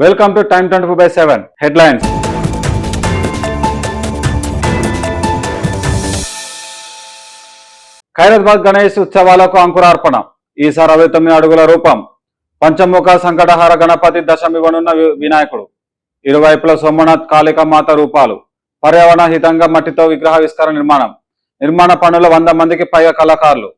Welcome to time 24/7 headlines. Khairatabad Ganesh ఉత్సవాలకు అంకురార్పణ. ఈసారి 69 అడుగుల రూపం, పంచముఖ సంకటహార గణపతి దశమివ్వనున్న వినాయకుడు, ఇరువైపుల సోమనాథ్ కాళిక మాత రూపాలు, పర్యావరణ హితంగా మట్టితో విగ్రహావిష్కరణ నిర్మాణ పనుల 100 మందికి పైగా కళాకారులు.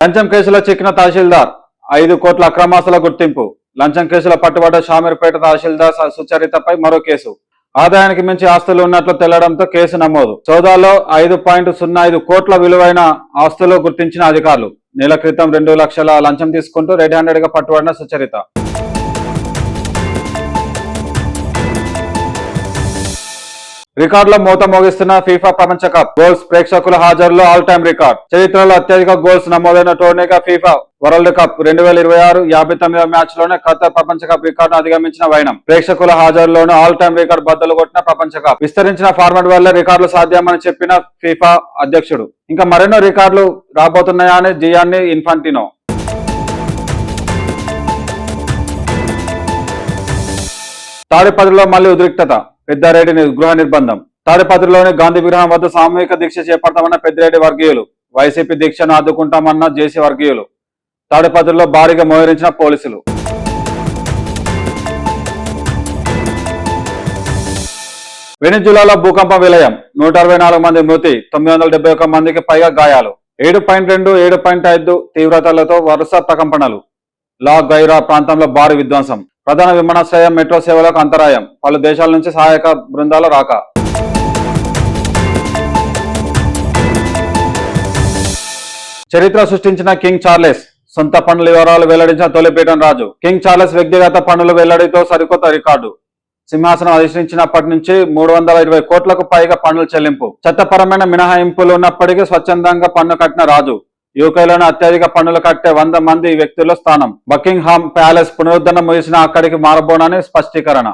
లంచం కేసులో చిక్కిన తహసీల్దార్, 5 కోట్ల అక్రమాస్తుల గుర్తింపు. లంచం కేసులో పట్టుబడ్డ షామీర్పేట తహసీల్దార్ సుచరితపై మరో కేసు. ఆదాయానికి మించి ఆస్తులు ఉన్నట్లు తెల్లడంతో కేసు నమోదు. సోదాలో 5.05 కోట్ల విలువైన ఆస్తులు గుర్తించిన అధికారులు. నెల క్రితం 2 లక్షల లంచం తీసుకుంటూ రెడ్ హ్యాండెడ్ గా పట్టుబడిన సుచరిత. రికార్డులో మూత మోగిస్తున్న ఫీఫా ప్రపంచ కప్ గోల్స్, ప్రేక్షకుల హాజరులో ఆల్ టైమ్ రికార్డ్. చరిత్రలో అత్యధిక గోల్స్ నమోదైన టోర్నీగా ఫీఫా వరల్డ్ కప్ 2026 59వ మ్యాచ్ లోనే ఖతర్ ప్రపంచ కప్ రికార్డును అధిగమించిన వైనం. ప్రేక్షకుల హాజరులోనూ ఆల్ టైమ్ రికార్డు బద్దలు కొట్టిన ప్రపంచ కప్. విస్తరించిన ఫార్మాట్ వల్ల రికార్డులు సాధ్యమని చెప్పిన ఫీఫా అధ్యక్షుడు. ఇంకా మరెన్నో రికార్డులు రాబోతున్నాయని జియాన్ని ఇన్ఫాంటినో. తాడిపత్రిలో మళ్లీ ఉద్రిక్తత, పెద్దారెడ్డి గృహ నిర్బంధం. తాడిపత్రిలోని గాంధీ విగ్రహం వద్ద సామూహిక దీక్ష చేపడతామన్న పెద్దిరెడ్డి వర్గీయులు. వైసీపీ దీక్షను అడ్డుకుంటామన్న జేసీ వర్గీయులు. తాడిపత్రిలో భారీగా మోహరించిన పోలీసులు. వెనిజులాలో భూకంపం విలయం, 164 మంది మృతి, 971 మందికి పైగా గాయాలు. 7.2, 7.5 తీవ్రతలతో వరుస ప్రకంపనలు. లా గైరా ప్రాంతంలో భారీ విధ్వంసం. ప్రధాన విమానాశ్రయం, మెట్రో సేవలకు అంతరాయం. పలు దేశాల నుంచి సహాయక బృందాల రాక. చరిత్ర సృష్టించిన కింగ్ చార్లెస్, సొంత పన్నుల వివరాలు వెల్లడించిన తొలి బ్రిటన్ రాజు. కింగ్ చార్లెస్ వ్యక్తిగత పన్నుల వెల్లడితో సరికొత్త రికార్డు. సింహాసనం అధిష్ఠించినప్పటి నుంచి 320 కోట్లకు పైగా పన్నుల చెల్లింపు. చట్టపరమైన మినహాయింపులు ఉన్నప్పటికీ స్వచ్ఛందంగా పన్ను కట్టిన రాజు. యూకేలోనే అత్యధిక పన్నులు కట్టే 100 మంది వ్యక్తుల్లో స్థానం. బకింగ్హామ్ ప్యాలెస్ పునరుద్ధరణ ముగిసిన అక్కడికి మారబోనని స్పష్టీకరణ.